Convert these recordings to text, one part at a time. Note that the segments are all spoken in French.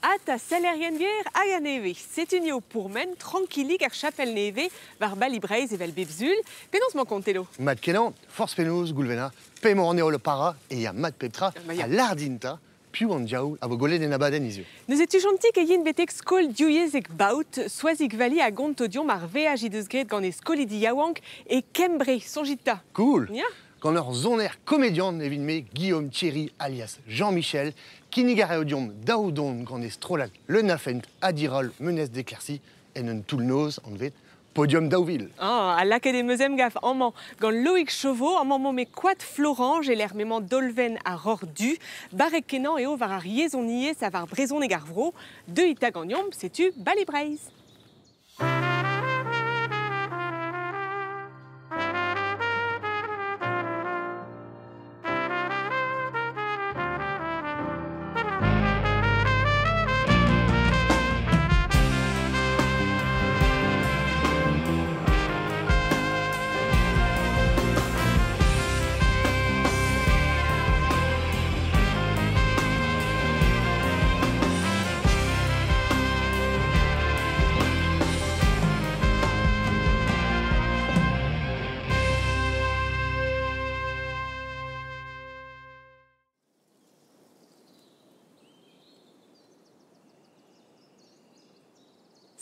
at a salarienvier hag a neve. Setunio pour men tranquillig ar chapel neve var bali breiz evel bebzul. Penans man kontelo? Mat kenan, force penaos goulvena, pemor neo le para et ya mat peptra a lardinta, piou an diaoul a vo golet den abaden izio. Neus etu chantik yin betek skol diouiez ek baout, soazik vali a gont odion mar veaj deus gret gant e skolidi yaouank e kembre sonjita. Cool. Ya? Quand leur zoner comédian evin me Guillaume Thierry alias Jean-Michel, kinigare odion daoudon gant e strolat le nafent adirol menes d'éclaircie en un tout nose en vet podium daouville. Ah, a lake de meuzem gaf amman gant Loïc Chauveau, amman mo me koad Florange e l'er memant dolven a ror du, barek kenan eo var ar yezon ie sa var brezon e garvro, de ita gant yomp, setu bali breiz.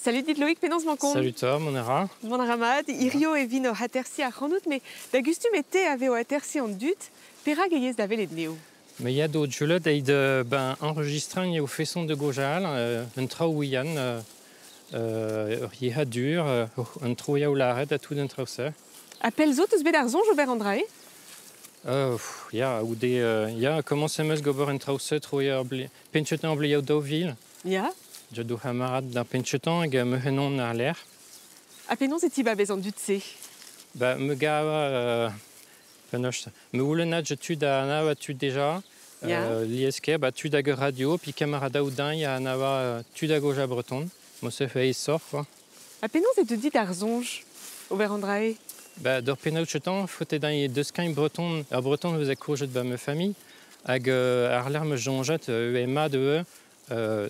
Salut dit Loïc, penans man kont? Salut Tom, mon era. Mon ramad, irio e vin o hatersi a c'hannout, mais da gustum ete ave o hatersi an dut, pera geiez da velet neo. Mais il y a d'autres jeux là, enregistrant au faisson de Gojal, un traouian, il dur, un trouia ou l'arrêt à tout d'un trauser. Appel zo teus bet ar zonj ober Andrae? Ou des, comment ça meus gober un trauser, trouia penchetan obli Deauville. Ya? Je dois camarade d'un penchetan et me henon à l'air. A penans eti ba bez an dut se? Bah, me gava, me oulenat, je tue d'anawa tu déjà. L'ISK, bah, tu d'ag radio, puis camarada oudin, il y a anawa tu d'ag goja breton. Moi, ça fait sort, quoi. A penans et te dit ar zonj ober Andrae? Bah, d'or penal chetan, faut être dans les deux skins breton. À breton, vous avez courgé de ma famille. Ag arler me jonget, Emma de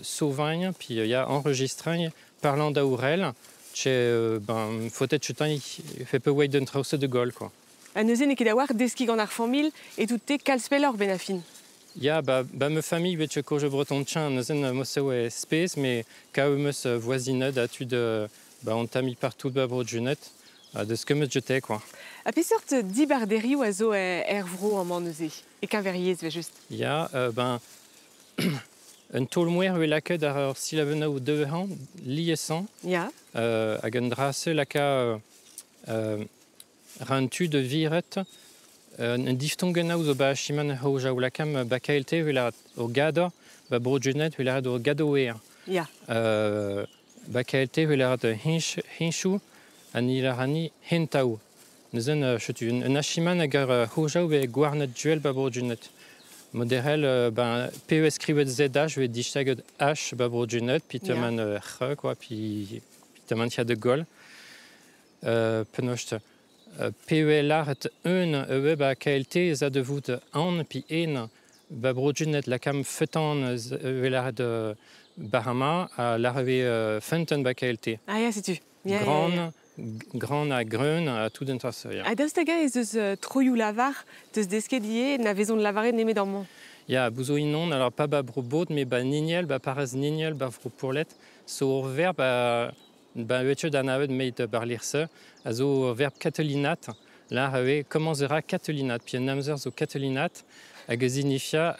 Sauvagne, puis il y a enregistré parlant d'Aurel. Faut être chetan, il fait peu wait d'un trausse de gol, quoi. A neuze ne ket a war deski gant ar famil et tout te kalspellor benafin. Ya, ma famille, je courge breton tchan, neuzen mosseo e space, mais ka meus voisine d'atud, on t'a mis partout de babro de junette, de ce que me jetais, quoi. A pe sort di barderi a zo ervro an man neuze, e qu'un verriez ve just. Ya, un tolmouer ve laka d'ar silavena ou deux ans, liesant, Ya? hag un drasse laka rantu de viret, un diftongenna ou zo ba chiman hoja ou lakam bakaelte ve la o gada, ba brojunet ve la o gadoer. Ya. Bakaelte ve la de hinchou, an ilarani hentao. Neuzen chetu un achiman hag ar hoja ou ve gwarnet duel ba brojunet. Moderel, PES krivet ZH, je vais dishtag H, babro junet, puis teman R, quoi, puis teman tia de gol. Penocht, PELR et un, KLT, za de vout an, puis en, babro junet, la cam fetan, velar de Bahama, à l'arrivée fenten, KLT. Ah ya, c'est-tu? Grand à grun, à tout d'un tas. A dastaga ez eus troioù lavar, teus deskedie na vezon lavare neme dormant. Ya, bouzo inon, alors pas brobot, mais nignel, parez nignel, vro pourlet, so verbe, vetche d'anavet meit barlirse, azo verbe catelinat, là, commencera catelinat, puis un namzer zo catelinat, hag signifia,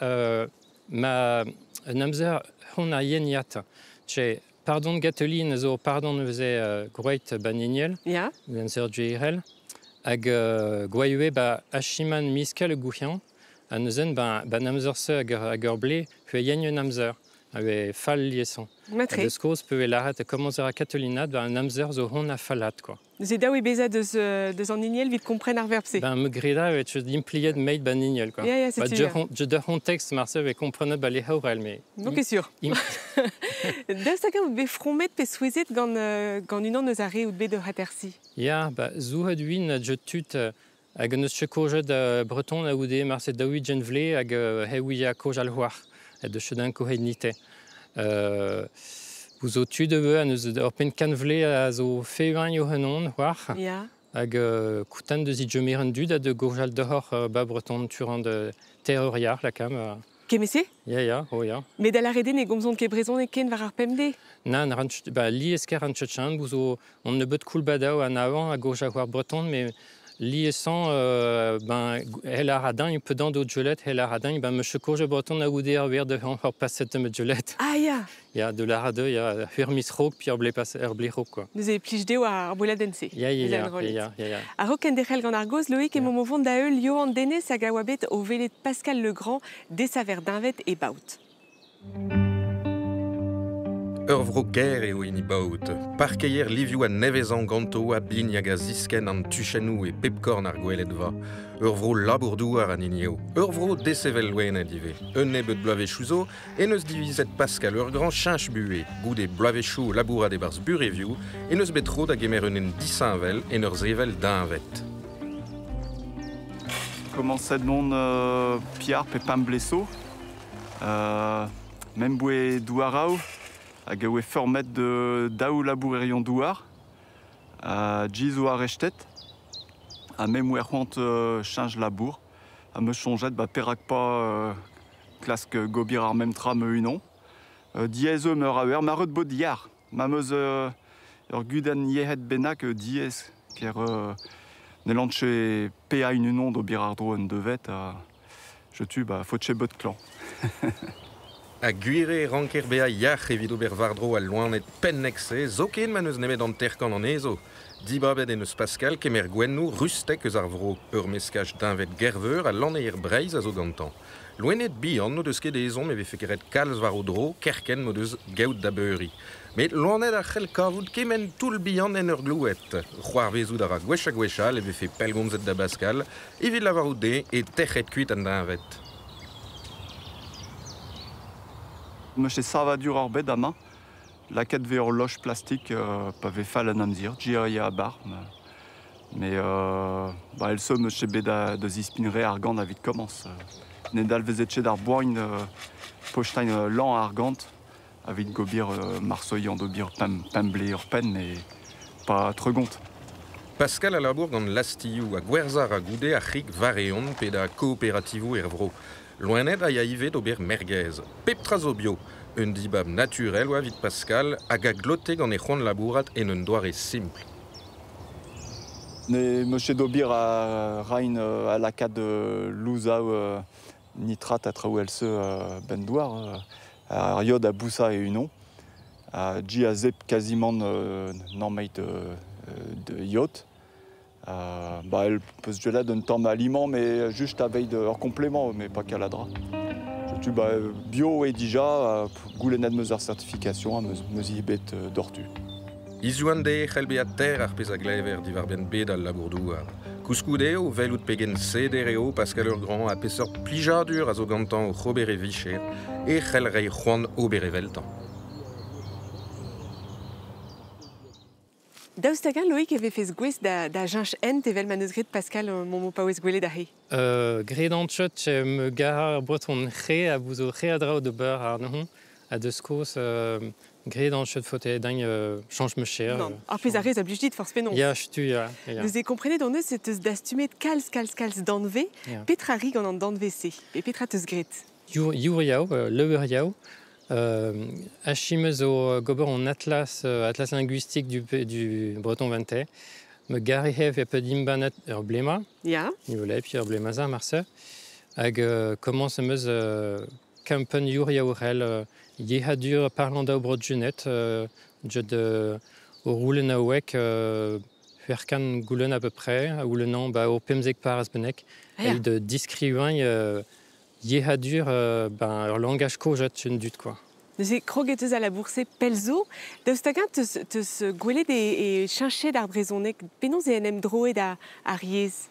namzer hon a yeniat, tche, pardon gatelin, zo pardon ne faisait groit nignel, Ya? namzer duirel, hag goyue achiman miskel gouhian, a neuzen namzer se hag ur ble, fe yenn namzer, ave fall liaison. Matre. De skoz peut l'arrêt commencer à catelinat, namzer zo hon a fallat, quoi. Ze daou e beza deus an nignel vit kompren ar verb se. Me greda, je d'implied made nignel, quoi. Ya, c'est tu. Je de hon texte, Marcel, et comprenet les haurel, mais... Non, qu'est sûr. Dastaga ou be fromet pe souezet gant unan eus ar re ou be de hatersi. Ya, zou had win, je tut... hag an eus chekojet breton a oude Marcel daoui genvle hag hewi a koj al c'hoar, de chedan kohet nite. Vous au tu de eux, à nous open canvlé à zo févin yohanon, war. Ja. Hag koutan de zidjemiren dud a de gorjal dehor ba breton turan de terroriar la cam. Kemese? Ya, oh ya. Mais da la rede ne gomzon ke brezon e ken war ar pemde. Nan, li esker an tchatchan, on ne bet cool badao an avant à gauche à voir breton, mais li esant, elle a radin, il peut dans d'autres jolettes, elle a radin, ben, monsieur courge breton a oudé à ver de encore passer de jolettes. Ah ya. Il y a de la rade, il y a Hermis Rock, puis Herblé Rock, quoi. Nous e plij deo ar bola dense. Ya. A ro ken derel gant ar goz, Loïc e momovon da eul yo an denez hag a oabet o velet Pascal Legrand des aver d'invet e baout. Ur vro ger eo in ibaout. Parkeier livioù a nevezan ganto a bignag a zisken an tuchenou e pepkorn ar gwelet va. Ur vro labourdouar an inio. Ur vro desevel loenet ive. Un nebet blavechou zo, en eus divizet Pascal ur grand chinch bué. Goude blavechou labourat e barz burevioù, en eus betro da gemer un en disinvel en ur zevel d'invet. Commençait non Pierre pe pam blesso. Même boué douarao. Hag eo e formet de daou labourerion douar. Gizo a rechtet. A même oer c'hoant change labour. A me chonget perak pa klask gobir ar même tram unon. Diez me rawer ma reut bod yar. Ma meus ur gudan yehet benak diez. Ker ne lantche PA une unon d'obir ar dro un devet. Je tue fotche bot clan. A guire ranker bea yach evit ober vardro al loanet pennexe, zoken ma neus nemet an terkan an ezo. Dibabed en eus Pascal kemer gwennou rustek eus ar vro, ur meskaj d'invet gerveur a laneier breiz a zo gantan. Loenet bihan no deus ket ezon me vefe keret kalz var o dro, kerken mo deus gaout da beuri. Met loanet ar c'hell kavout kemen tout bihan en ur glouet. C'hoar vezout ar a gwechal e vefe pelgonzet da Pascal, evit lavar o de e techet kuit an d'invet. Meche savadur ar bed ama. Laket ve ur loch plastik pa ve fall an amzir. Djiria a bar. Mais el so meche bed de zispinre ar gant a vit komans. Nedal vezet d'ar boin pochtain lan ar gant a vit gobir marsoy an d'obir pemble ur pen, mais pas tregont. Pascal a labour gant lastioù a gwerzar a goude a c'hig vareon pe da kooperativou er vro. Loenet a yaïvet d'ober merguez. Pep trazo bio, un dibab naturel oa vit Pascal hag a glote gant e c'hoant labourat en un doare simple. Ne meche d'obir a rain a laka de louzao nitrat a traou el se ben douar. A riod a boussa e unon. A a zep quasiment normeit de yacht. Elle peut se geler d'un temps aliment, mais juste à veille de leur complément, mais pas qu'à la drap. Je tue bio et déjà, goulenat meusar certification, meusi bet d'ortu. Izuande c'hellbe a terre ar pez a glever divar ben bed al labourdouar. Kouskoudeo velout pegen sedereo Pascal ur grand a peseur plijadur a zo gantan o c'hobere vicher e c'hellrei c'hoant obere veltan. Daoust hag Loïc eve fez gwez da jinch ent evel ma neus gret Pascal mon paouez gwelet a he. Gret an tchot me gar breton c'he a bouzo c'he a drao de beur ar nehon a deus koz gret an tchot fote dang change me cher. Non, ar pez a rez a blij dit force penon. Ya, chutu, ya. Nous e komprenet an eus eus dastumet kalz danve, petra rig an danve se, e petra teus gret. Youriao, leuer yao. Achimez au gober en atlas linguistique du breton ventais. Me gare hev e pedim banet ur blema. Ya. Nivolai puis ur blema za marse. Hag commence meus kampen youri aurel yehadur parlant da obrot junet jed au roulen a ouek huerkan goulen à peu près oulenan au pemzek par asbenek et de discrivain yehadur ur langage kojet un dut quoi. Nous e kroget eus a labourse pelzo. Daoust hag teus gwelet e chinchet ar brezonek. Penaos e enem droet a riez?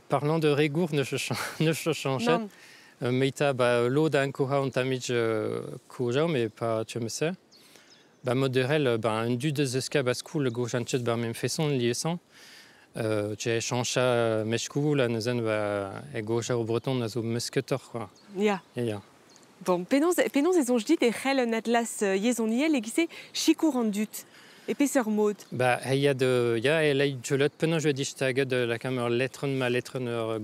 Parlant de regour ne chanchet. Meita l'eau d'un koha on tamij koja, mais pas tu me sais. Moderel un du de zeska bascou le gojanchet même façon liaison. J'ai changé mechkou la nezen e goja au breton nazo musketor quoi. Ya. Ya. Bon, penons et on dit des rel un atlas yezoniel et qui c'est chicourandut. Épaisseur mode. Bah, il y a elle a je l'ai pendant je dis de la caméra lettre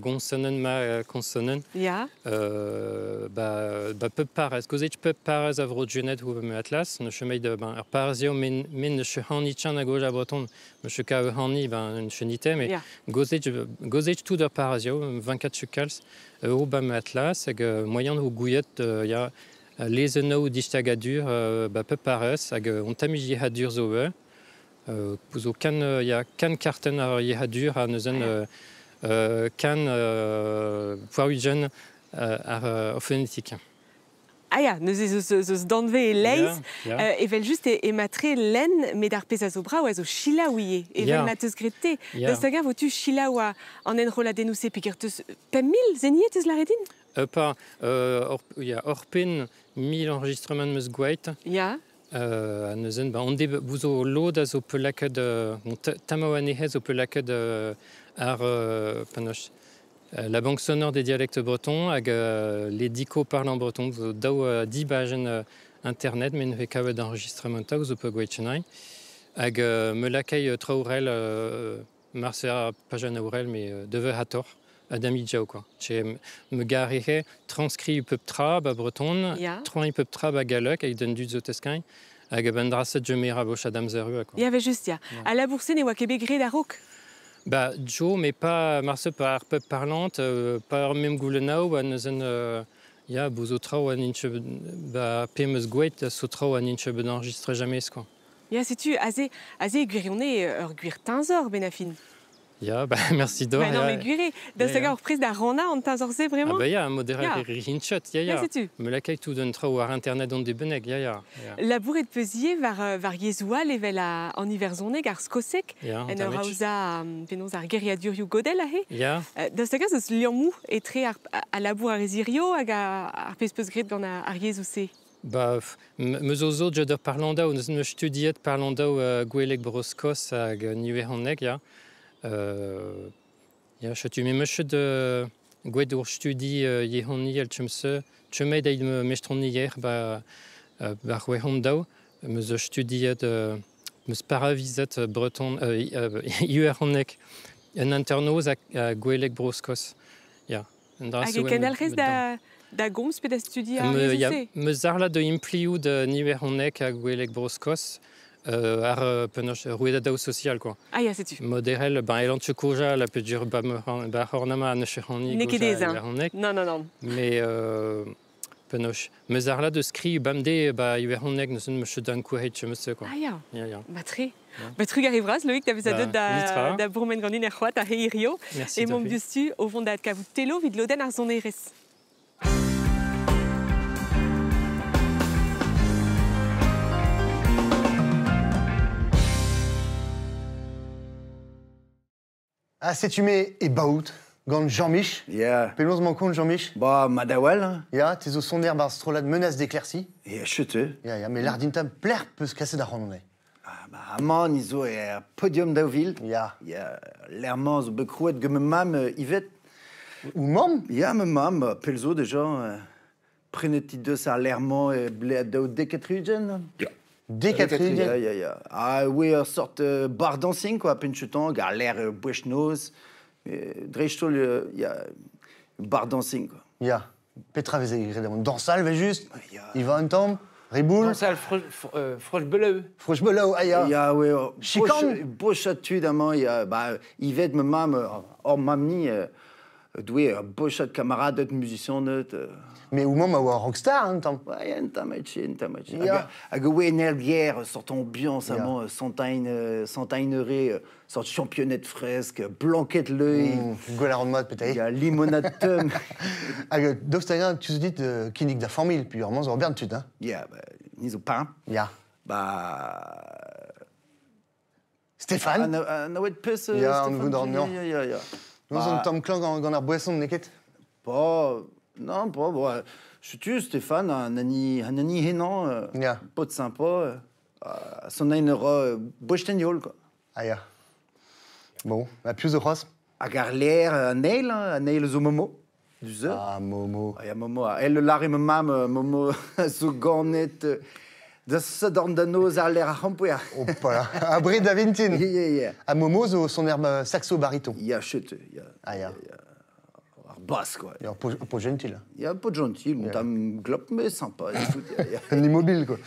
consonant ma consonant. Ja. Peu pares, così peu pares avro genet ou me atlas, ne chemin de parzio men ne che hani chan a gauche à breton, me che ka hani une chenité mais Ja. gozet tout de parzio 24 chukals ou me atlas ag moyen ou gouillet il y a les eno distagadur peu pares ag on tamiji hadur zoe pouzo kan il y a kan karten a hadur a neuzen kan poirugen ar phonétique. Ah ja, nous is danve et leis, Ja. evel juste et matre len mais dar pesa sobra ou azo chila ouie, evel Ja. matus grete. Ja. Da saga votu chila ou en enrola denousse piquertus pemil zeniet la redin? Il y a Orpen 1000 enregistrements de Musguait. Ja. À neuzen, on dé bouzo l'ode à zo pelaked tamawanehez au pelaked ar panoche. La banque sonore des dialectes bretons avec les dico parlants bretons dao 10 pages internet mais ne fait qu'avec d'enregistrement ta ou peu guetchenai avec me l'accueil traurel marcia pagana aurel mais devait hator adami jau quoi chez me garehe transcrit peu tra ba breton Ja. trois peu tra ba galak avec den du zoteskin avec bendrasa jemera boch adam zeru quoi. Il y avait juste ya. À la bourse ne wa québégré da rock. Bah, Joe, mais pas Marse par peu parlante, par même Goulenau, il y a Bouzotra ou Aninche, bah, PMS Guet, Sotra ou Aninche, n'enregistre jamais ce quoi. Ja, sais-tu, azé guirionné, guir 15 heures, Benafine. Il y a, bah, merci d'or. Bah non, mais guiré. Da saga reprise da rana en 15 heures, c'est Ah, vraiment? bah, il y a un modéré Rinchot, il y a. Sais-tu? Me l'accueil tout d'un trou à internet dans des benègues, il y a. La bourre de Pesier var Yezoua, level en hiver zonné, gar skosek. En rauza, penos ar guerriadur godel a he. Il y a. Da saga, ce liamou est très à la bourre à Resirio, ar pespes gret gant ar Yezoussé. Bah, me zozo, je dois parlanda, ou me studiet parlanda ou Gouelek Broskos à Nuehoneg, il y a. Ja, je me monsieur de Guedour studi Yehoni el chumse, chumé d'aide me mestroni hier ba Wehondau, me zo studiet me sparaviset breton Uerhonek en internos à Guelec Broskos. Ja. Hag e kenalrez da gomz pe da studi ar Ja, Yezoussé. me zarla de impliou de Uerhonek à Guelec Broskos. Ar penoche ruedadao social quoi. Ah ja, sais-tu? Modérel ben elant chukoja la pedur ba hornama ne chehani Ne ket ezin. Non, non, non. mais penoche me zarla de skri bamde ba iverhonek ne sun me chedan kuhet chemse quoi. Ah ja. Ja. Bah très. Bah truc arriveras, Loïc, t'avais ça Bah, de da bourmen gandin er c'hoat a heirio. Merci. Et mon biustu au fond d'ad kavout telo vid loden ar son eres. Ah, c'est humé et baout, gant Jean-Mich. Ja, Pelouse mon compte Jean-Mich. bah, madawal, Ja, tes au sonder bar strolad menace d'éclaircie. ja, chute. Ja, mais l'ardintam plaire peut se casser d'arrondonner. Ah, bah, amman, iso, podium d'Auville. Ja. Ja, l'herman, zo bekrouet ge me mam, Yvette. Ou mom? Ja, me mam, pelzo, déjà, prenet-i deus ar l'herman, bled d'ao dekatrugen. Ja. Décatrine. Ja. Ah, oui, sorte bar dancing, quoi, penchutan, gar l'air bouechnos. Drechtol, ja, bar dancing, quoi. Ja. Petra veze gredemon dansal ve juste. Ja. Iva un tom. Riboul. Dansal froche-beleu. Frochbelau, aya. Ja, oui, Chicane. bochatude, amant, ja, bah, Yvette me mam, or mamni, doué, bochat camarade, musicien, Mais ou mom a oa rockstar, hein, tom. Ouais, un tamatch. Ja. Hag ouais, nervière, sorte ambiance, Ja. amant, centaineré, sorte championnette fresque, blanquette l'œil, Gola en mode il peut-être. y a limonade tum. Hag d'Ostagan, tu te dis kinik da famille, puis vraiment, ça va bien tout, hein. Ja, bah, niso pain. Ja. Bah. Stéphane. Nawet peus, Ja, on Stéphane, vous donne, non. Ja. Nous Bah. on tom clan gant ar boisson neket. Pas. Non, pas. Bon, je tue Stéphane, un ani hénan, Ja. pote sympa, son ainera bochteniol, quoi. Aya. Bon, la plus de rose. Hag ar l'air, un nail zo momo. Du ze. Ah, Momo. Ja, Momo. El larim mam, Momo, zo ganet. Da se d'an da noz ar l'air a rampoia. Oh, voilà. Abri da vintin. Yeah. À Momo, son herbe saxo-baryton. Ya, chute. Ah, ya. Ar bas, quoi. Il est un peu gentil. Il y a un peu de gentil, mon tam glop, mais sympa. Un immobile, quoi.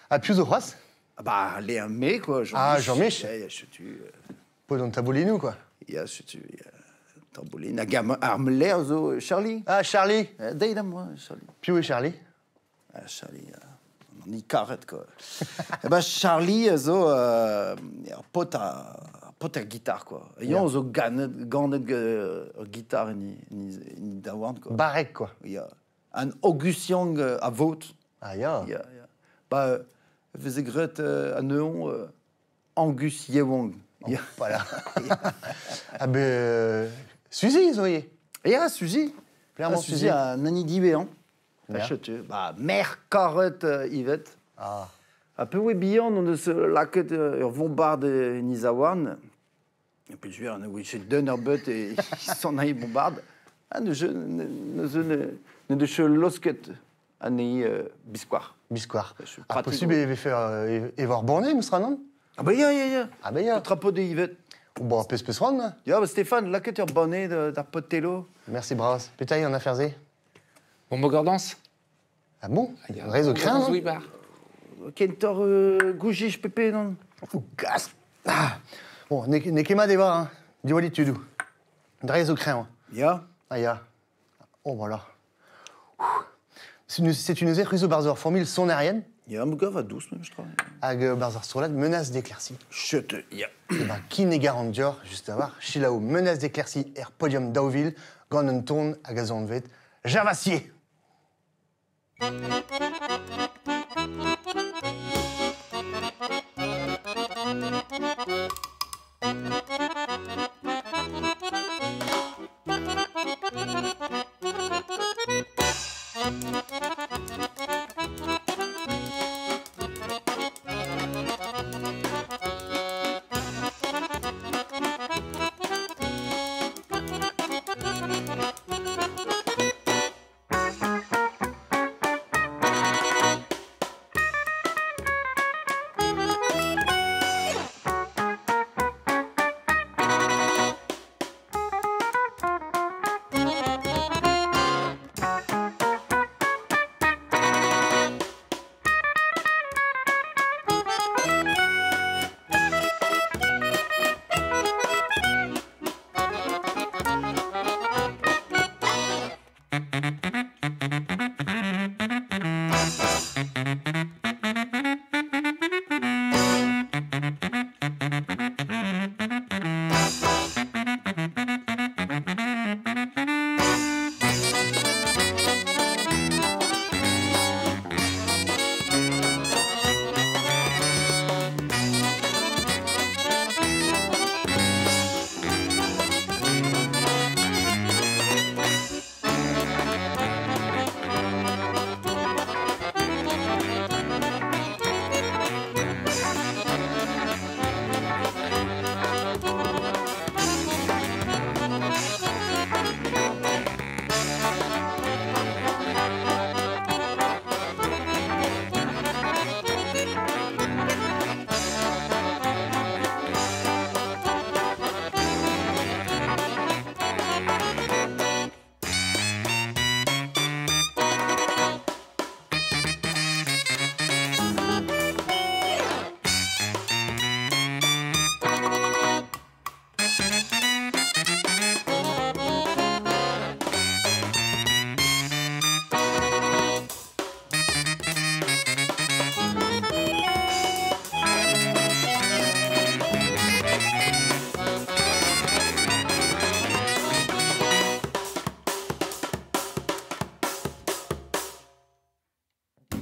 À plus au Ross? Ah bah, les un mai, quoi. Ah, Jean-Mich. Il y a chutu. Pas dans Tabolinou, quoi. Il y a chutu. Il y a tamboulin. A gam armler, zo, Charlie. Ah, Charlie. Deida, moi, Charlie. Puis où est Charlie? Ah, Charlie. On y carrette, quoi. Eh ben, Charlie, zo, pot à guitare, quoi. Et on zo ganet guitare ni dawand, quoi. Barek, quoi. Il y a un August Young à vote. Ah, ya. Ja. Bah, faisait gret à Neon, Angus Yewong. Ja. Voilà. Ah, ben. Suzy, Zoé. Ja, Suzy. Clairement, Suzy a nani dibéan. Achete. Bah, mer carotte Yvette. Ah. Un peu oui bihan, on ne se laquette vont bar de Nizawan. Et puis je vais oui chez Dunnerbut et ils s'en aillent bombarde. Ah, ne de chez Losket. Année Bisquar. Bisquar. Je suis Ah, pratique, possible, il va faire. Il va borné, Moussra, non? Ah, bah, ya. Ah, ben, ya. Le trapeau de Yvette. Bon, pes rond. Ja, bah, Stéphane, là que tu as bonné d'Arpotello. Merci, Bras. Pétaille, en affaires zé. Bon, Mogordance. Ah bon? Réseau craint, non? Oui, bar. Kentor Gougich Pépé, non? Oh, gas. Ah. Bon, n'est qu'Emma des hein. Du walitude. Réseau craint. Ja. Ah, ya. Oh, voilà. C'est une réseau barzor formule son aérienne. Ja, mon gars va douce, même, je crois. Ag barzor strolade, menace d'éclaircie. Chute, ja. Et ben, qui n'est garant dior, juste à voir. Chilao, menace d'éclaircie, air podium d'Auville, Gandon tourne, à gazon de vête, Javassier.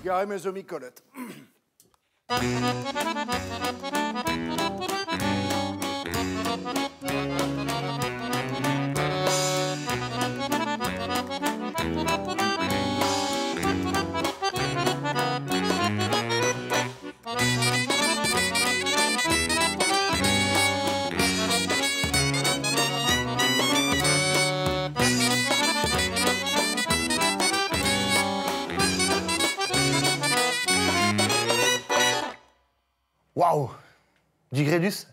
Gare mes amis Colette. Waouh. Digredus.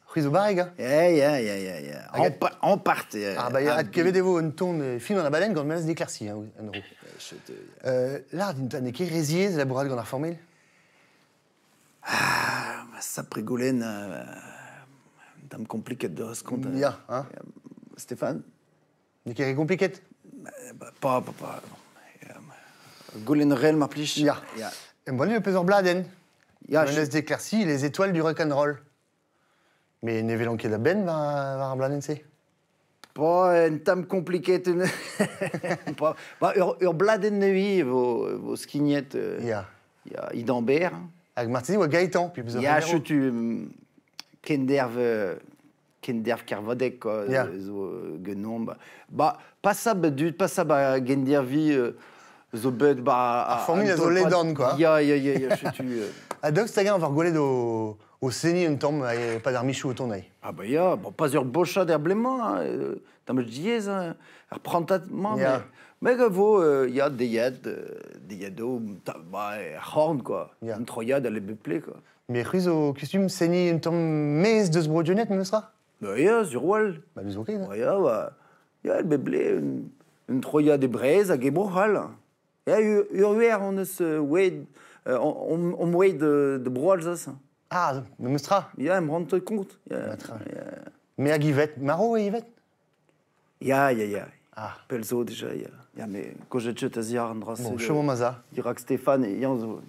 Ruizo barreg, hein. On part. Ah, bah, il y a que vedevo un ton fin dans la baleine quand menace d'éclaircie, hein, un euro. Là, t'as des kérésiers, la bourrade qu'on a reformé. Ah, ça prégoulen, dame compliqué de ce compte. Ja, hein. Stéphane? Des kéré compliqué. Pas. Goulen rel ma plich. Ja. Un bon lieu peseur bladen. Ja, Menace d'éclaircie, les étoiles du rock'n'roll. Mais Nevelon qui est la ben va bladen, c'est. Pas un tam compliqué. Ur bladen neui, vos skignettes. Ja. Idambert. Avec Martini ou Gaëtan, puis plus Ja, chutu kenderv karvodek, quoi. Ja. Genom. Bah, pas ça, gendervi, zo bud, A formule, zo ledan, quoi. Ja, chutu. A dog, c'est on va rigoler au Séni un temps, pas d'armichou au tournoi. Ah bah ja, bon, pas ur bocha d'herblement, t'as me diez, reprentement, Ja. mais que vaut, il y a des yados, bah, horn, quoi. Ja. Une troyade, elle est beuplée, quoi. Mais Ruizo costume Séni un temps mes de ce brodionnet, mais sera. Bah ja, sur wall. Bah, nous ok, hein. Bah ja, bah, elle beuplée, une troyade de braise, à Gebrohal. Ja, ur on se wade, on wade de broal, ça. Ah, mais Mustra. Ja, me rend compte. Ja. Mais à Guivette, Maro et Yvette. Ja. Ah. Pelzo déjà, ja, mais quand je te dis Andras, Bon, chemin maza. Irak Stéphane et Yanzo.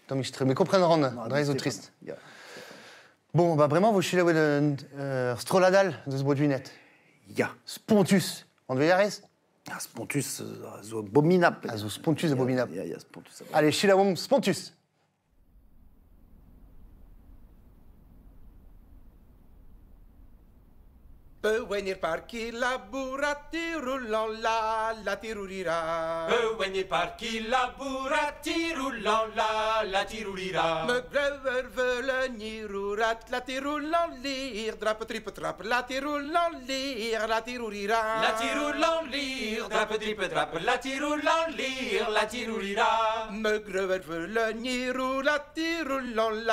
Tant mais je mais comprendre André triste. Ja. Bon, bah vraiment, vous chilez Stroladal de ce brodionnet. Ja. Spontus. On devait y arrêter. Ah, Spontus, zo abominable. Ah, zo Spontus abominable. Ja, Spontus. Allez, chilawom Spontus. Venir parchi laburati rullan la tirurira. Venir parchi laburati rullan la tirurira. Me brever velen rurat la tirullan lir. Drap tripe trap la tirullan lir la tirurira. La tirullan lir, drap tripe trap la tirullan lir la tirurira. Me brever velen rurat tirullan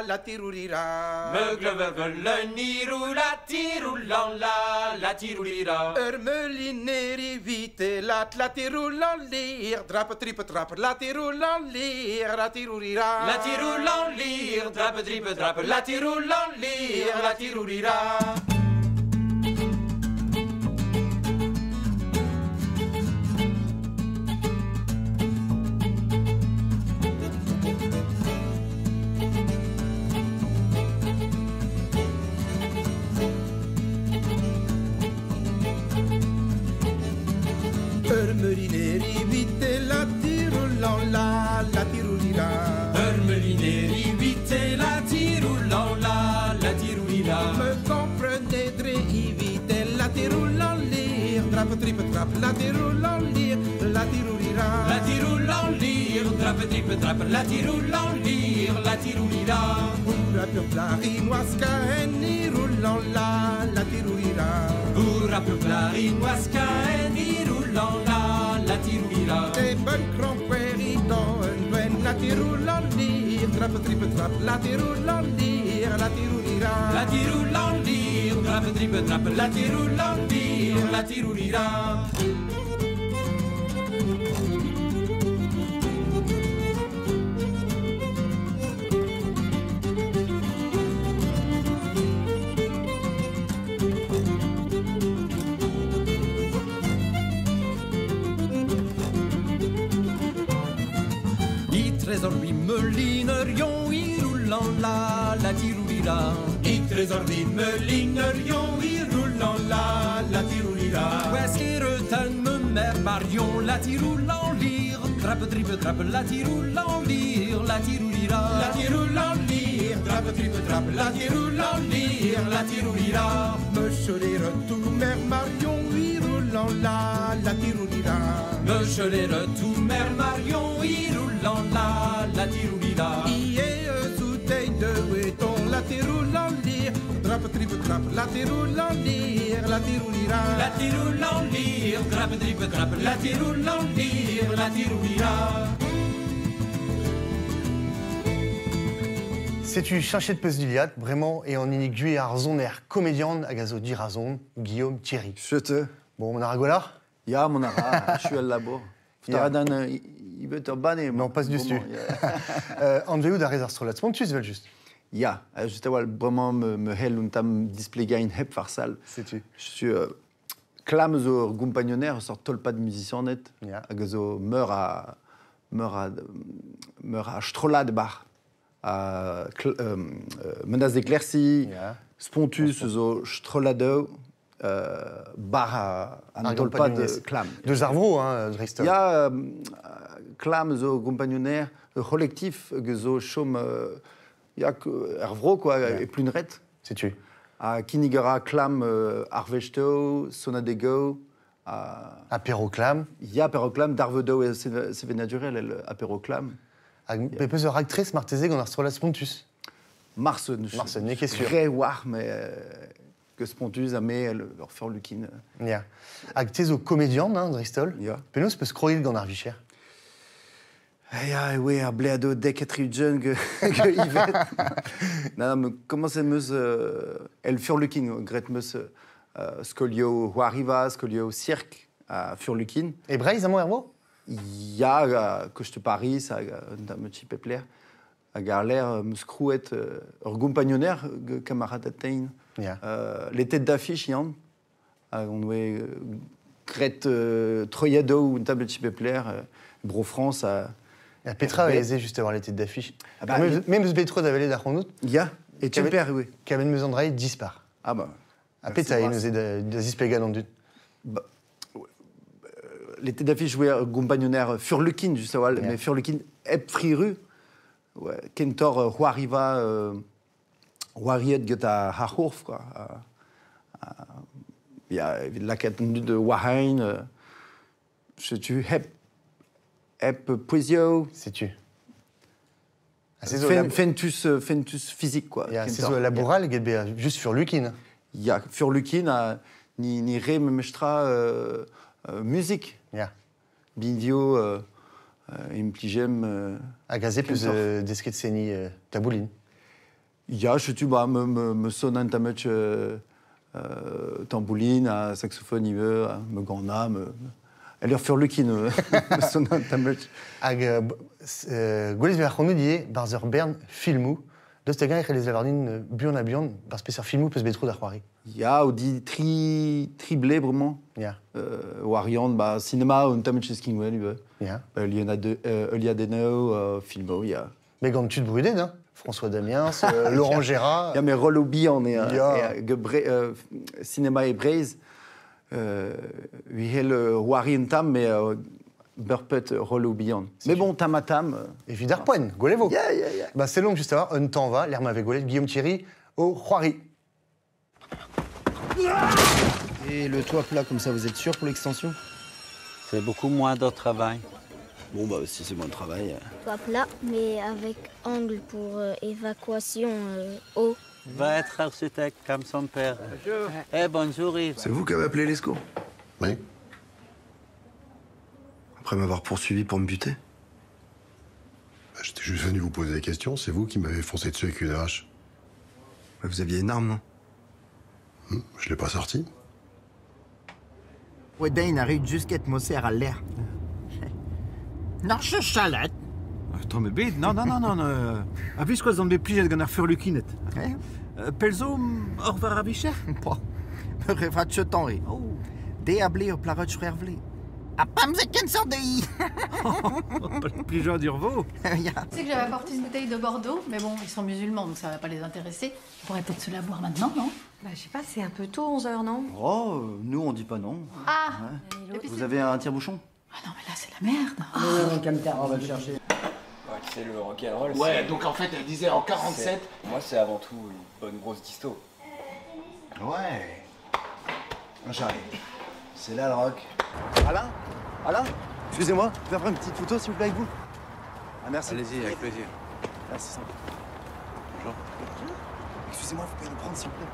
la tirurira. Me grever le niru la tirullan la tirulira. Ermelineri vite la tirullan lir. Drap tripe trap la tirullan lir la tirurira. La tirullan lir, drap tripe trap la tirullan lir la tirurira. Ermelineri vite la tirullan la tirurira. Ermelineri vite la tirullan la tirulira. Me comprenez vite la tirullan lir. Drap tripe trap la tirullan lir la tirurira. La tirullan lir, drap tripe trap la tirullan lir la tirulira. La pure clarinoisca eni roulant la tirurira. Burra più clarinoisca e di rullan la tirulira. E ben cronquerito en la tirullan lir. Drap tripe trap la tirullan lir la tirurira. La tirullan lir, drap tripe trap la tirullan lir la tirulira. Trésor lui melinerion i roulant la tirurira. I trésor di melinerion i rullan la tirulira. Weskeretan me mer marion la tirullan lir. Drap tripe trap la tirullan lir la tirurira. La tirullan lir, drap tripe trap la tirullan lir la tirulira. Monsieur les retours mer marion i roulant la tirurira. Monsieur les retours mer marion i rullan la tirulira. Ie soutei de weton la tirullan lir. Drap tripe trap la tirullan lir la tirurira. La tirullan lir, drap tripe trap la tirullan lir la tirulira. C'est-tu chercher de Pesduliat, vraiment, et en inigue à Arzoner, comédienne, à gazo d'Irazon, Guillaume Thierry. Je te. Bon, mon aragolar? Ja, mon ara, je suis à labo. Il veut te banner. Non, passe du stu. Andveu da rezar strolat, spontus, vel juste. Ja, juste à vraiment me hel un tam displéga in hep farsal. C'est-tu? Je suis clam zo compagnonnaire, sort tolpa de musicien net. Ja. À gazo meurt à Strola de bar. À Menace d'éclaircie, Ja. Spontus zo Strolado, bar à tolpa de clam. De Zarvro, hein, Driston. Il y a clam zo compagnonnaire, collectif zo chom, il y a Hervro quoi, et plus une rette. C'est-tu? À Kinigara clam Arvesto, Sonadego, Apéroclam. il y a Peroclam, Darvedo et c'est naturel, elle Apéroclam. Pepez de ractrice, martésé, on a strolat, spontus. Marsen, Marsen, qu'est-ce que très war, mais que Spontus a mis leur faire Lukin. Ja. Actes au comédien, hein, Dristol. Ja. Penos peut scroller dans l'arvichère. Ja, oui, à Bleado, dès qu'être jeune, que Yvette. Non, mais comment c'est meus, elle Furlukin, Gret meus, Scolio Huariva, Scolio Cirque, à Furlukin. Et Braise, à mon herbo? Il y a, que je te parie, ça, dans me petit pepler, à Garler, meus crouet, compagnonnaire, camarade atteint. Ja. Les têtes d'affiche, Yann. On voit Gret Troyado, ou une table de petit pepler, Bro France, à. La Petra a aisé juste à voir les têtes d'affiche. Ah bah, même ce bétro d'avalé d'Arcondout. Il y a. Et tu Cabin- perds, oui. Cabin Mezandraï disparaît. Ah bah. À Petra, il nous est d'Azispega dans le Bah, les têtes d'affiche jouaient compagnonnaire Furlukin, juste à voir, mais Furlukin, Ep Friru, ouais, Kentor, Huariva, Huariet, Geta Hahorf, quoi. Il y a la quête de Wahain, je tu Ep Poesio. Sais-tu? Fentus physique, quoi. Il y a c'est la bourrale, juste sur Lukin. Il y a Furlukin, ni Ré Memestra musique. Ja. Bindio, impligem. Agazé plus d'esquet de Séni, tabouline. Il y a, je tu me sonne un tamuch tambouline, à saxophone, il veut, me ganda, elle leur Furlukin, me sonne un tamuch. Ag Goulis Verchonu dit Barzer Bern filmou. Dostegan et les Avardines Bion à Bion, parce que sur filmou peut se bétro d'Arquari. Il y a aussi triblé vraiment. Ja. Warian, bah cinéma, un tamuch skingwell, il veut. Ja. Elia Deno, filmo, il y a. Mais quand tu te brûlais, hein? François Damiens, Laurent Gérard. Il y a mes rôles au bian et Ja. cinéma et braise. Oui, le Warian tam, mais Burpet rôle au bian. Mais bon, tam à tam. Et Vidarpoine, Golevo. Yeah. Bah c'est long juste à voir, un temps va, l'air m'avait golé, Guillaume Thierry au Roiry. Et le toit plat, comme ça, vous êtes sûr pour l'extension? C'est beaucoup moins de travail. Bon, bah, si c'est moins de travail. Toit plat, mais avec angle pour évacuation eau. Va être architecte comme son père. Bonjour. Eh, bonjour Yves. C'est vous qui avez appelé l'ESCO? Oui. Après m'avoir poursuivi pour me buter? J'étais juste venu vous poser des questions, c'est vous qui m'avez foncé dessus avec une hache. Vous aviez une arme, non? Je l'ai pas sorti. Ouais, Dane arrive jusqu'à être mossé à l'air. Non, je chalette. Attends, mais bid, non. Avis quoi, on est plié de gagner Furlukinet. Pelzo, au revoir à Vicher? Pas. Me rêva de chetonner. Oh. Déablé au plat de Schwervlé. Ah, pas me qu'une sorte de i. Plus genre d'Urvo. Tu sais que j'avais apporté une bouteille de Bordeaux, mais bon, ils sont musulmans, donc ça va pas les intéresser. On pourrait peut-être se la boire maintenant, non? Bah, je sais pas, c'est un peu tôt, 11h, non? Oh, nous, on dit pas non. Ah ouais. Vous avez un tire-bouchon? Ah non, mais là, c'est la merde. Non, Camtar, on va le chercher. Ouais, c'est le rock'n'roll. Ouais, donc en fait, elle disait en 47. Moi, c'est avant tout une bonne grosse disto. Ouais. J'arrive. C'est là le rock. Alain, excusez-moi, je vais faire une petite photo, s'il vous plaît, avec vous. Ah, merci. Allez-y, avec plaisir. Merci, simple. Bonjour. Excusez-moi, vous pouvez me prendre, s'il vous plaît.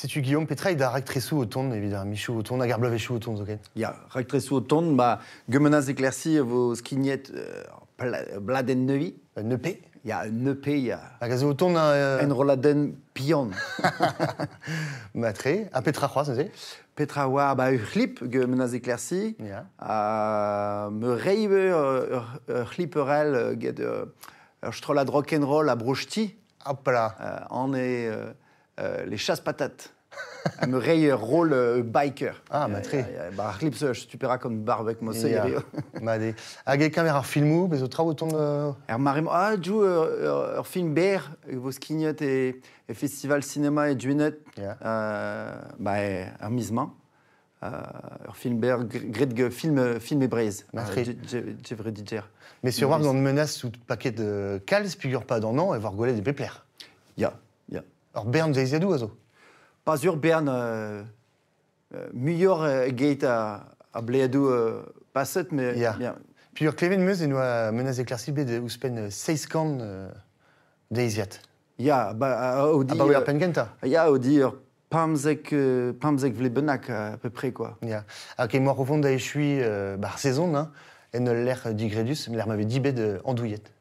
Si tu Guillaume, Petra, il a rectressu au ton, évidemment, Michou au ton, a garblevechu au ton, ok? Ja, rectressu au ton, bah, gemenaz éclairci vos skignettes bladen nevi. Un EP? Il y a un EP, il y a... Agazo au ton, un roladen pion. Matre, a Petra Croix, c'est ça? Petra war, bah, clip, gemenaz éclairci. Me reive, clipperel, strolad rock'n'roll à brochti. Hop là. On est les chasse-patates. Me reive rôle biker. Ah, matre. Bah, clip, je stupéra comme barbec, moi, c'est Made. Hag caméra filmou, mais au travail au ton. Marim, ah, joue film Bear, vos skignottes et festival cinéma et juinet. Bah, misement. Film Bear, grid film et braise. J'ai vrai dire. Mais sur voir dans une menace sous paquet de cales, figure pas dans non, et voir goler des péplères. Ya. Alors Berne, vous avez azo? Pas sûr, Berne, meilleur gate à Bléadou passet, mais bien. Puis Cléven Meuse, il nous a menace éclaircie de Ouspen 16 camps d'Aisiat. Ya, bah, Audi. Ah, bah, oui, Pengenta. Ya, Audi, Pamzek Vlebenak, à peu près, quoi. Ya. Ok, moi, au fond d'Aïchui, saison, hein, et ne l'air d'Igredus, mais l'air m'avait dit de Andouillette.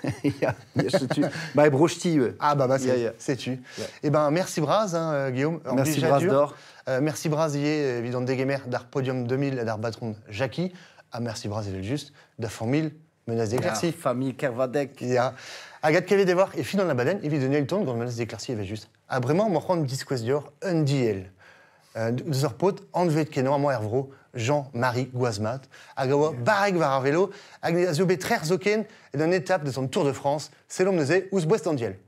Je tue. Bah, brochti. Ah, bah, c'est tu. Eh ben, merci Braz, hein, Guillaume. Merci Braz d'or. Merci Braz, évidemment, Degemer, d'Art Podium 2000, d'Art Batron Jackie. Ah, merci Braz, il est juste, d'Art Mille, menace d'éclaircie. Famille Kervadek. Ya. Agathe Kevin Devoir, et fin dans la baden, il vit donner le ton, quand menace d'éclaircie, il va juste. Ah, vraiment, on prend une disquest d'or, un DL. Deux heures potes, Anne Kenon, à moi Hervro, Jean-Marie Guazmat, Agawa Barek Varavelo, Agnazio Betrer Zoken, et d'une étape de son Tour de France, c'est l'homme de Ousbouest Andiel.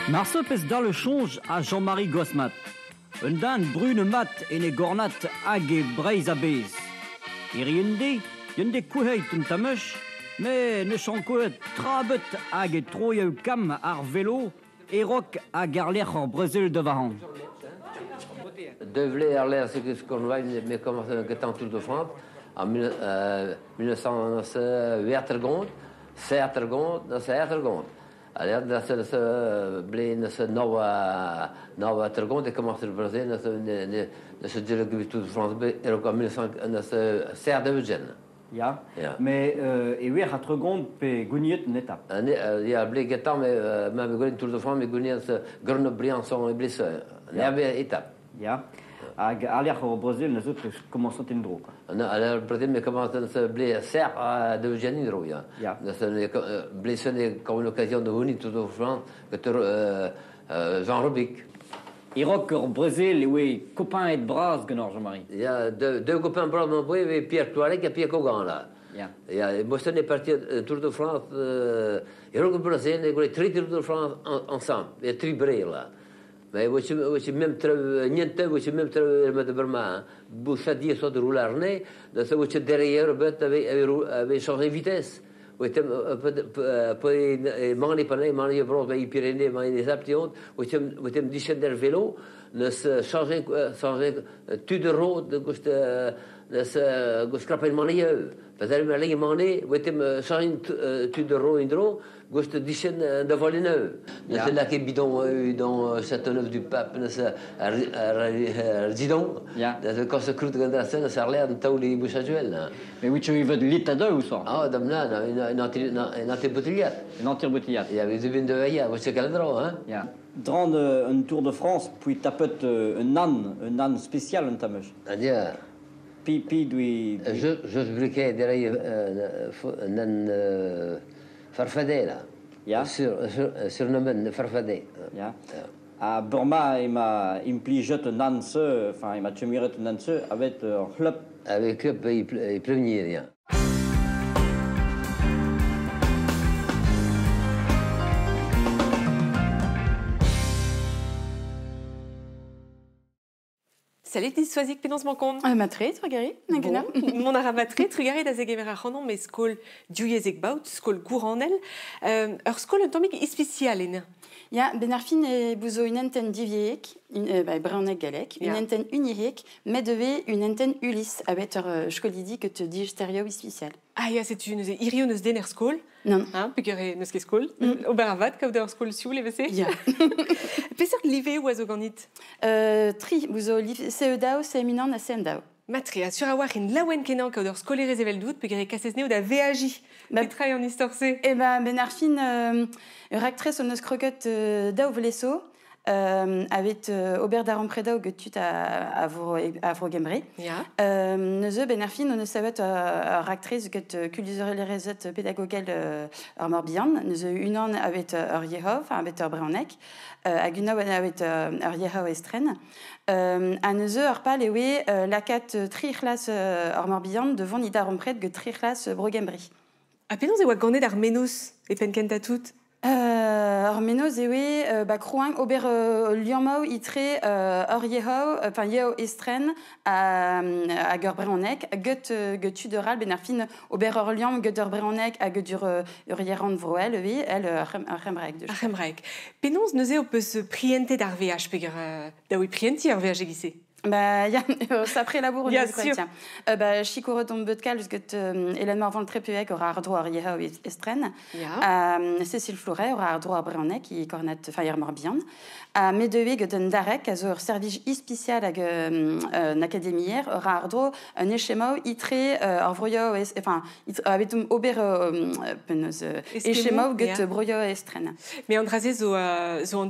Marceau pèse dans le change à Jean-Marie Gosmat. Un dan brune mat et ne gornat hag e breiz a bez. E yende kouheit un tamesh, mais ne chankoet trabet hag e troyeu kam ar vélo et rock hag ar lec'h ar brezel de varan. Devlé ar lec'h se konvañ me commence que tant Tour de France en 1908 sertergond. Alors, dans ce blé, dans ce nova tergon, et comment se Brésil, dans ce dialogue de Tour de France, et en 1900, dans ce serre de Eugène. Ja, mais et oui, à Tregon, pe Gouniet n'étape. Il y a blé guettant, mais même Gouniet Tour de France, mais Gouniet Grenoble-Briançon et blessé. Il y avait étape. Ja. Aller au Brésil, nous autres commençons à indro. Alors, le Brésil, mais comment se blé serre de Eugène indro, ja. Blessé comme une occasion de Gouniet Tour de France, que Jean Robic. Et rock au Brésil, oui, copains et bras, Jean-Marie. Il y a deux copains bras, mon boy, et Pierre Touareg et Pierre Cogan, là. Et Boston est parti Tour de France, et rock au Brésil, et les trois Tours de France ensemble, et tribré, là. Mais aussi même niente, aussi même de Burma, Boucha dit soit de rouler arné, de ce que derrière, avait changé de vitesse. Peut manger pas manger bronze les Pyrénées manger des Alpes vous disent der vélo ne se changer tu de route de se scraper manger peut-être aller manger vous changer tu de route indro vous disent de voler neuf c'est là que bidon dans Châteauneuf du Pape ne se résident quand se croûte dans la scène ça a l'air de tous les bouchajuels mais oui tu veux de l'état ou ça ah dame là une antibouteillette il y avait des vins de veille c'est quel endroit hein dans un Tour de France puis tapet un âne spécial un tamesh c'est-à-dire Pipi doit je briquais derrière un âne farfadet là surnommé farfadet à Burma il m'a impliqué un âne enfin il m'a tué un âne avec un club avec eux il prévenir rien. salut dissoisique pénance mancon. Matre, trugari, nagana. Mon arabatre, trugari da zegemera chanon, mais skol diuyezek baut, skol gouranel. Skol un tomik spécial, Ja, benarfin e bouzo une antenne diviek, braunek galek, une antenne unique, mais devait une antenne Ulysse, avec scolidi que te dis stéréo spécial. Ah, ja, c'est une irio neus dener skol. Non. Hein, pekere neus ket skol. Oberavat, kav der skol siou, levese. Ja. Peser live oizo ganit? Tri, bouzo CE-dao, CE-minan a CM-dao. Matria, sur avoir une lawen kenan kav der skolere zevel dout, pekere kasesneo da VAJ. Petrai en historse. Eh ben, benarfin, rectrice on eus kroket dao vleso, avec Aubert d'Arampreda que tu à Vrogembre. Ja. Neuze benarfin on eus savet rectrice que culture les réseaux pédagogiques Morbihan. Neuze une an avec Yehov, avec Braonek, aguna avec Yehov Estren. À neuze pas les oui la cat trichlas Morbihan devant Nida Rampred que trichlas Vrogembre. Apenon ze oa gane d'ar menos e penkenta tout. Menos e oui, Crouin, Aubert Liamau, Itre, Yehov, enfin Yehov Estren, à Gerbreonek, Gut Tuderal, Benarfin, Aubert Liam, Gutter Breonek, à Gutur Urieran Vroel, oui, elle, Rembrek. Rembrek. Penons neuze o peus priente d'ar VH, peger daoui prienti ar VH egise. Bah, ça prélabour bien sûr. Chico retombe betkal parce que Hélène Morvan très peu aura ardro à Yehov Estren. Cécile Floret aura ardro à Breonek qui cornet Fire Morbihan. Medeweg d'un darek azur service spécial à l'académière aura ardro un échemau itré orvroyo enfin avec Aubert penos échemau gut broyo Estren. Mais Andrazé zo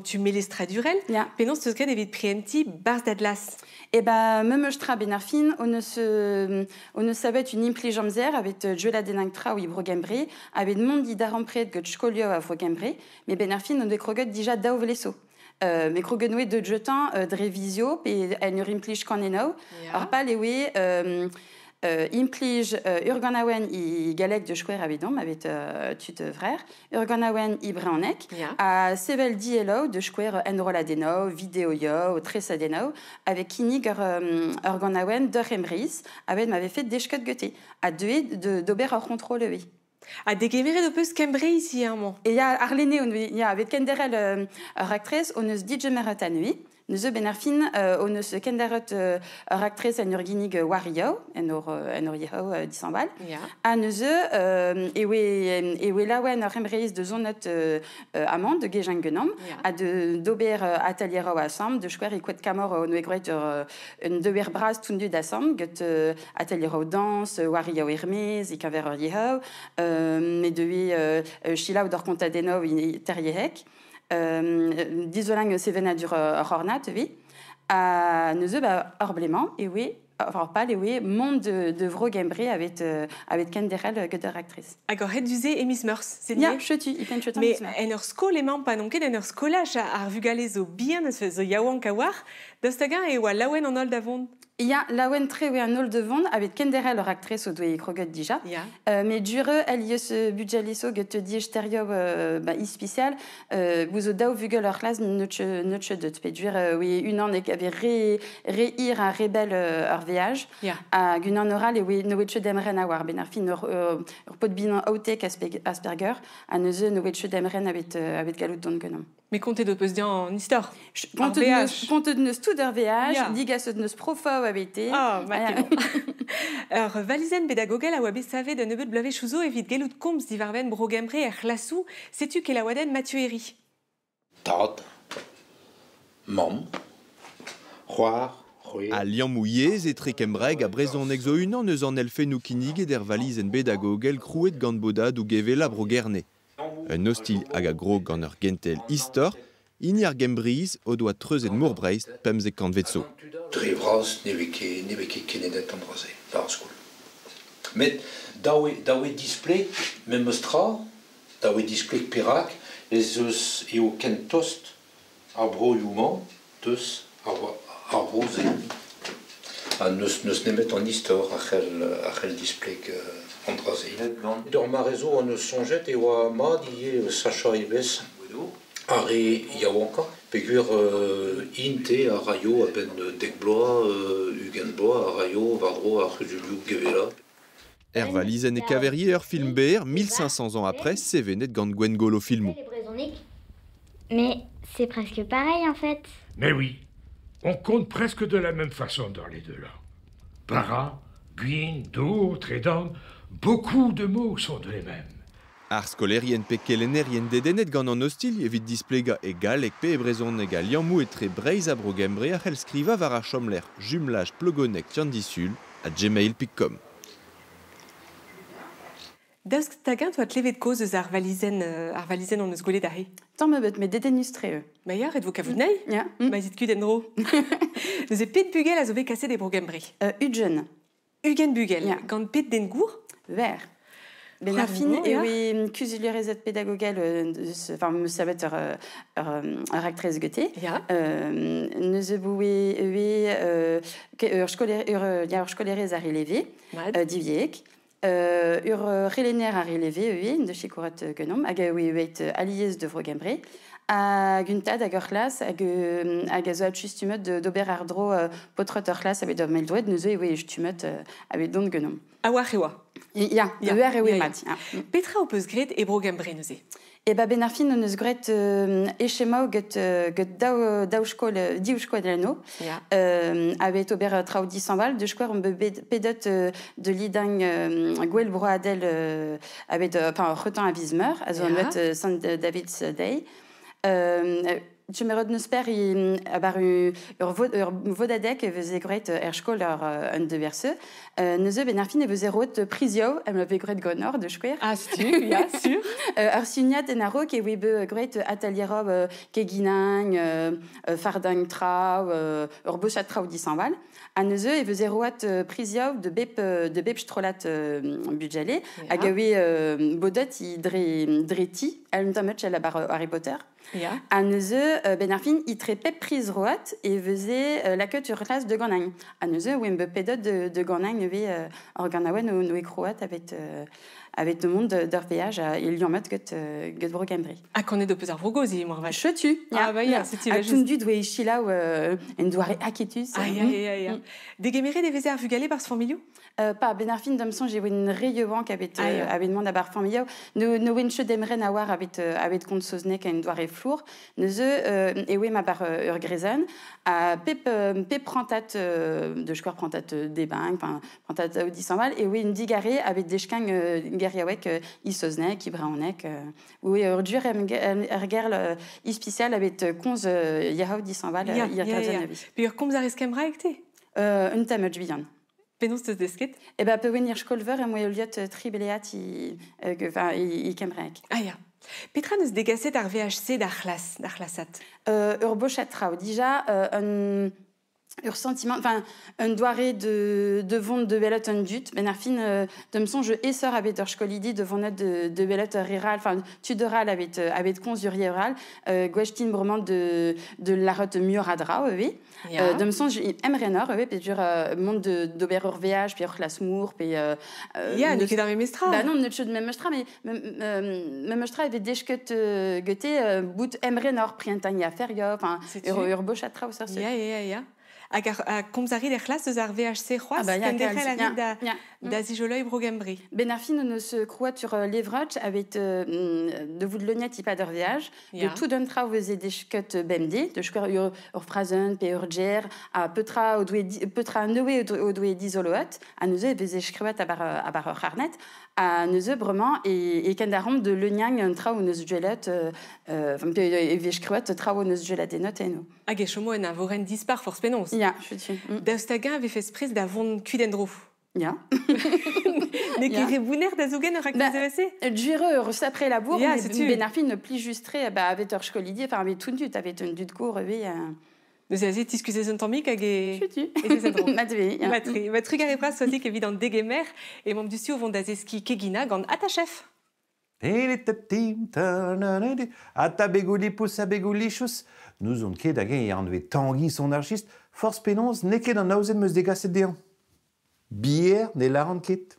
tu melestradurel. Penons ce que David Prienti bars d'Atlas. Et même je benarfin, on ne savait une implijamzer avec Jola Denangtra ou Ibrogembre, avec Mondi d'Arampred que Chkolio à Vrogembre, mais benarfin on décrogote déjà d'Auvleso. Mais krogenoué de jetan de révisio, et elle ne implije qu'en eno. Alors pas les oui. Implije Urganawen i galek de Schwer avidom avec tut frère Urganawen i Breonek à Sevel Dielo de Schwer Enroladeno Videoyo Tresadeno avec Kinig Urganawen de Remris avec m'avait fait des schkot goté à deux d'Aubert en contrôle oui. À dégainer de peu Cambrai ici un mot. Et il y a Arléné il y a avec Kenderel actrice on se dit Jemerata nuit. Nous benarfin on se kenderot actrice en urginig wario en Yehov disambal. À nous et we lawen remreis de zonot amand de gejangenom à de d'Aubert atelier ensemble de schwer equet camor no egret un deber bras tundu d'assemble get atelier danse wario hermes et caver Yehov mais de chila ou dor contadenov terriehek. D'isolang Sevenadur Hornat, oui. À nous orblément, et oui, enfin pas les oui, monde de Vrogembre avec Kenderel que de actrice. Agor redusé et Miss Meurs, c'est bien. Je tu, il peine mais en skol et pas non qu'en skolach à revugalezo bien zo yawan kawar, d'ostagan et wa lawen en ol d'avon. Il y a lawen très oui un ol de vente avec Kenderel leur actrice au doigt crogot déjà. Mais dure elle y a ce budget liso que te dis stéréo spécial vous au dao vugel leur classe notre de te dire oui une an et avait réir un rebelle RVH à Gunan oral et oui no wetche demren a war benarfin pot bin outek Asperger à neuze no wetche demren avec galut don genom. Mais comptez de peus en histoire. Compte de nos tout RVH digas de nos profo habité. Ah, maintenant. Alors, Valizen pédagogal a wabé savé de nebeut blavé chouzo et vite gelout combs divarven brogembre et chlassou, sais-tu qu'est la waden Mathieu Eri? Tad, mam, roar, à Liamouillez et Trekembreg à Brezon exo une an neus en elfe nou kinig et der valizen pédagogel crouet gant bodad ou gevela brogerne. Un hostil hag a gro gant ur gentel histor, ignar gembriz o doa treuz et mourbreist pemz e kantvetso. Drevraz neveke kenedet Andrazé, dar skol. Met dawe display me mostra, dawe display perak, ez eus eo ken tost ar bro youman, deus ar bro ze. Neus nemet an histor achel display Andrazé. Dor ma rezo an eus sonjet eo a mad ie Sacha Ibes, are yawanka, Pegur inte a raio a ben degbloa, ugenbloa a raio, vardro a Juliu Gevela. Ervalizen et Caverier film BR 1500 ans après, Sévenet gant Gwengolo filmou. Mais c'est presque pareil en fait. Mais oui, on compte presque de la même façon dans les deux langues. Para, Guin, Do, Trédan, beaucoup de mots sont les mêmes. Ar skolerien pe kelenerien dedenet gant an hostil evit displega egal ek pe ebrezon egal liammou etre breiz a brogembre a c'hell skriva var a chomler jumelage plogonek tiandisul a gmail.com. Daoust tagen toat levet koz eus ar valizen an eus gwelet ahe? Tant me bet, mais dédenustre eux. Meier, et vo kavout nahi? Ja. Ma zit kud en ro. Neus e pet bugel a zo bet kaset e brogembre. Ugen. Ugen bugel. Gant pet den gour? Ver. Benarfin et oui cusulurezet pédagogal enfin me savet rectrice Goethe nous boué scolaires à relever diviek relener à relever de chikurat genom aga oui wait alliés de Vrogembre a guntad a gorlas a gazoat justumot d'ober ardro potrotter class avec de meldoued nous oui justumot avec don genom a wachewa. Ja, er e mat. Petra o peus gret e brogembre neuze? E ba benarfin on eus gret echema get diouskol leno. Avet ober trao disanval, de skwer on be pedot de lidang gwell broadel avet retan a bizmer, a zo an bet St. David's Day. Je me redne sper abar ur vodadek veze gret skol un de verse. Neuze benarfin e veze rot prizio am la gret gonor de skwer. Ah, sûr, ja, sûr. Ar suniat en aro ke webe gret ateliero ke ginang, fardang trao, ur bochat trao disanval. A neuze e veze rot prizio de bep strolat budjale. Hag awe bodot i dreti, al tamet la bar Harry Potter. A neuze benarfin i tre pep priz roat e veze la ket ur classe de ganang. A neuze oem be pedot de ganang eve organawen no e croat avec le monde d'Orpéage à Iliamat que Brogembre. Ah, qu'on est de pesar vrogozi, moi, vache. Chotu. Ah, bah, ja, c'est à tundu doit ichila ou en doare aketus. Aïe, aïe, aïe. Des gemere des vezer vugalé par ce familio? Pas benarfin d'amson j'ai une rayevant qui avait demandé à bar familio. No winche demren awar avec compte soznek en doare flour. Neuze et oui ma bar urgrezan à pep prantat de square prantat des banques, enfin prantat audisanval et oui une digaré avec des chkang Geriawek, Isoznek, Ibraonek, ou urdur ergerl ispicial avec 11 Yahoo disanval, Yerkazanavi. Puis comme ça risque embraecte? Un thème de Vian. Penons te desket? Eh ben, peut venir skolver et moi liot tribeleat i kembraek. Ah ja. Petra neus degaset ar VHC d'archlasat. Urbochat trao. Déjà, ur sentiment, enfin, un doare de vente de velot un dut, benarfin, de me songe essor avec ur skolidi de vente de velot riral, enfin, tudoral avec consurieral, gwechtin brement de la rote mioradra, oui. De me songe emrenor, oui, puis dur monde d'ober urveage, puis ur clasmour, puis. Ja, ne ket ar memestra. Bah non, ne ket memestra, mais memestra avait deshket gote bout emrenor prientagna ferio, enfin, ur bochatra au sorcier. Ja. A komzari der classe eus ar VHC c'hoaz, kenderel a rit da zijoloi Brogembre. Benarfin on se croit sur l'Evrach avec de vous de l'ognet pas de VH, de tout d'un trao veze deshket BMD, de square ur phrasen, pe urger, a petra neue au doué d'isoloat, a neuze veze skriwat a bar harnet, a neuze brement et kendarom de l'ognang un trao neus duelet, et veze skriwat trao neus duelet et note et no. Hag e chomo en a voren dispar force penons. Ja, je suis. Daostagen avait fait sprise da vont kudendro. Ja. Ne kire bouner da zougen rak ZVC? Jure, après la bourre, benarfin ne pli justre avec ur skolidi, enfin avec tout dut, avec un dut court, oui. Nous avons discuté un temps mic avec Matri. Matri garepras soit que évident dégemer et membre du studio vont d'azeski kegina gand atachef. Ata beguli poussa beguli chus. Nous on ket again et enlevé Tanguy son archiste. Force pénonce n'est qu'un nausen meus dégasset déan. Bière n'est la ranquette.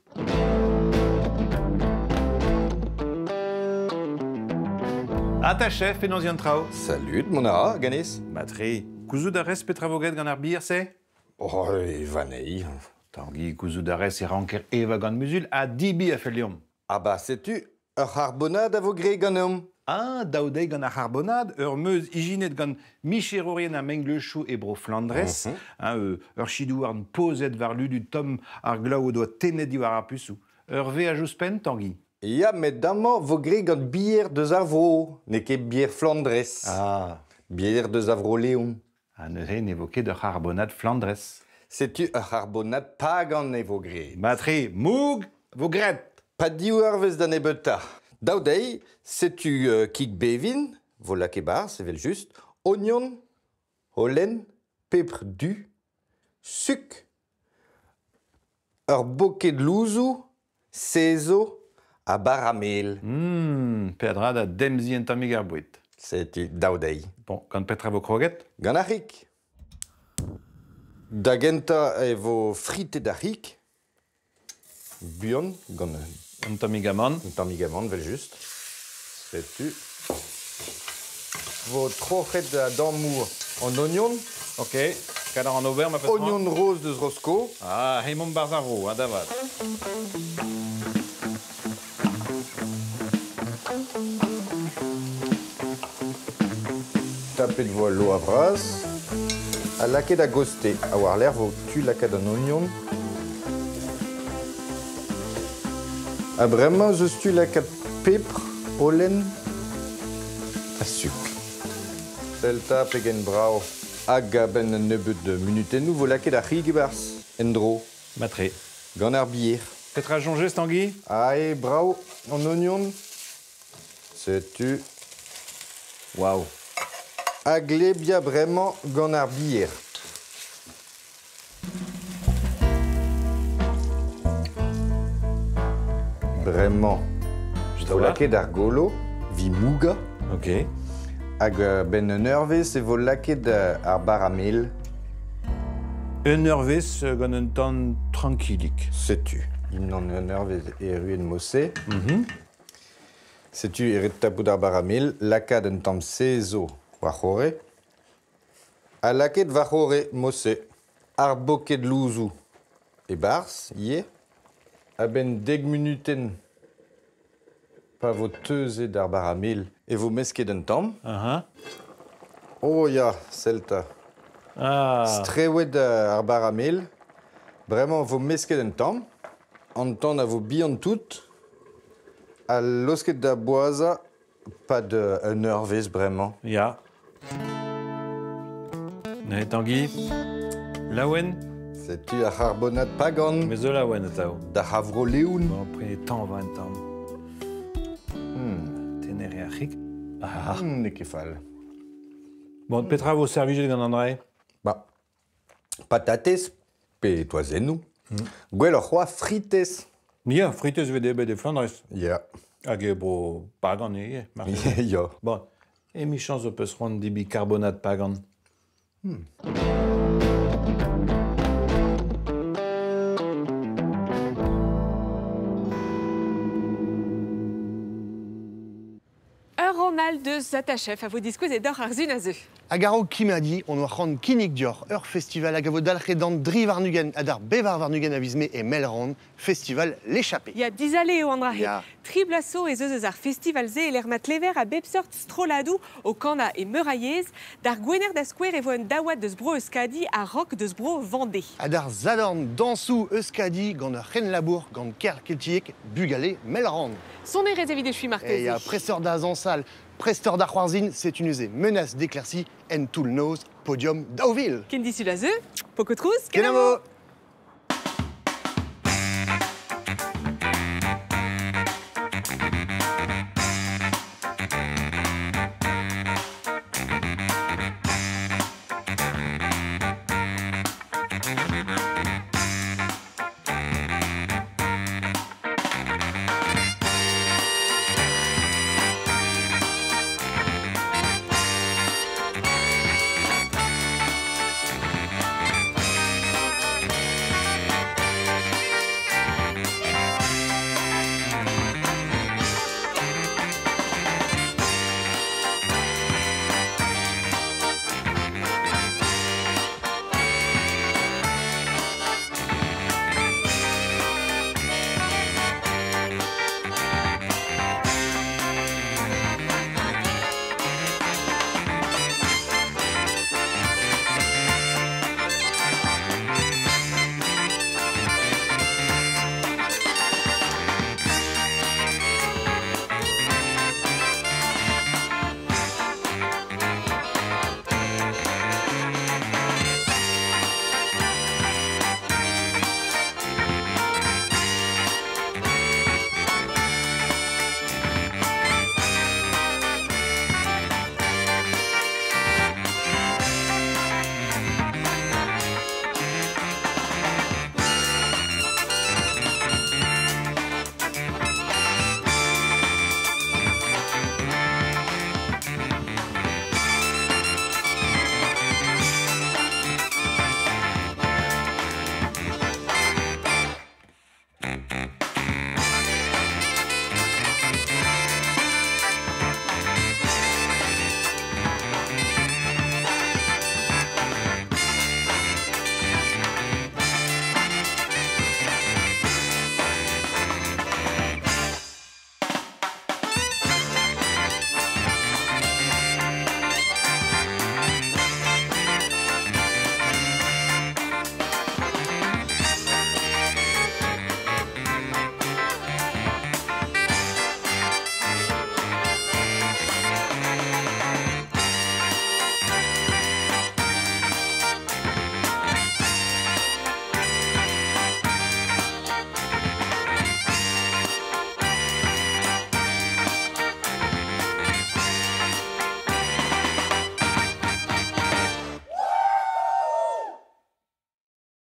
ta chef, et nos trao. Salut, mon ara, Ganis. Matri, cousu d'arrest petravoget gant ar bier, c'est? Oh, Evanei. Tanguy, cousu d'arrest et ranker eva gant musul a dibi a felium. Ah bah, sais-tu, ur harbonade a vo gre ganom. Ah, daoudei gant ar harbonade, ur meuz ijinet gant micherorien a menglechou e bro Flandres, ur chidou ar pozet var ludu tom ar glaou doa tenet di war ar pussou. Ur ve a jous pen, Tanguy? Ya, met damant vo gre gant bier de zavro, ne ket bier Flandres. Ah. Bier de zavro leon. Ah, ne re n'evoke de harbonade Flandres. Sais-tu ur harbonade pa gant ne vo gre. Matri, moug, vo gret. Pa diou ur vez d'an ebeta. Daoudei, sais-tu kik bevin, vo lake bar, c'est vel juste, oignon, holen, pepr du, suc, ur bouquet de louzou, sezo, a bar a mel. Pedra da demzi en tamig ar bouet. Sais-tu daoudei. Bon, gant petra vo kroget? Gant ar rik. Da genta e vo frite da rik, buon, gant un tamigamon. Un tamigamon, vel just. Sais-tu. Vo trochet da damour en oignon. Ok. Kadar an ober, ma petra. Oignon rose de Zrosko. Ah, heimon barzaro, hein, davad. Tapet vo l'eau a bras. A laket a goste. A war l'air vo tu laket an oignon. A bremañ zeus tu laket pepr, holen, a suc. Selta pegen brao hag a ben an nebeut de munutennou vo laket a c'hig e-barzh en dro. Matre. Gant ar bier. Petra jonges, Tanguy? Ah, e brao an oignon. Sais-tu. Waouh. Hag lebia bremañ gant ar bier. Bremañ. Vo laket ar golo, vi mouga. Ok. Hag ben un eurvez e vo laket ar bar a mel. Un eurvez gant un tan tranquillik. Sais-tu. Imnan un eurvez e ruen mosse. Sais-tu eret tapout ar bar a mel, lakad un tamm sezo war c'hore. A laket war c'hore mosse. Ar bouquet de louzou e barzh, ie. A ben 10 minuten pa vo teuze d'ar bar a mel e vo mesket un tamm. Oh ya, selta. Strewet ar bar a mel. Bremañ vo mesket un tamm. An tamm a vo bihan tout. A losket da boaza pa de un eurvez bremañ. Ya. Ne, Tanguy. Laouen? Sais-tu ar harbonade pa gant. Me zo laouen atao. Da havro leoun. Bon, pre tamm va un tamm. Tenere a c'hik. Ah. Ne ket fall. Bon, petra vo servijet gant an dre? Ba, patates pe toazennou. Gwell ur c'hoa frites. Ya, frites ve debet e Flandres. Ya. Hag e bro pagan e. Ya. Bon, e mi chans o peus c'hoant dibi carbonate pagan. Ronald de Zatachef a vos discours et d'or arzun a zeu. Agaro Kimadi, on va rendre Kinik Dior, Ur Festival Agavo Dalredan Dri Varnugen, Adar Bevar Varnugen Avisme et Melrand, Festival L'échappée. Il y a 10 allées au Andrahe. Ya. Triblasso et Zezar Festival Zé et l'Hermat Lever à Bebsort Stroladou au Cana et Meurayez, Dar Gwener d'Asquer et Voen Dawad de Sbro Euskadi à Roc de Sbro Vendée. Adar Zadorn Dansou Euskadi, Gant Renlabourg, Gant Kerkeltiek, Bugalé, Melrand. Son est réservé de Chui Marquez. Et il y a Presseur d'Azansal, Presteur d'Archoirzine, c'est une usée menace d'éclaircie, en tout le nose, podium d'Auville. Kendi Sulazeux, Pocotrous, Kenamo.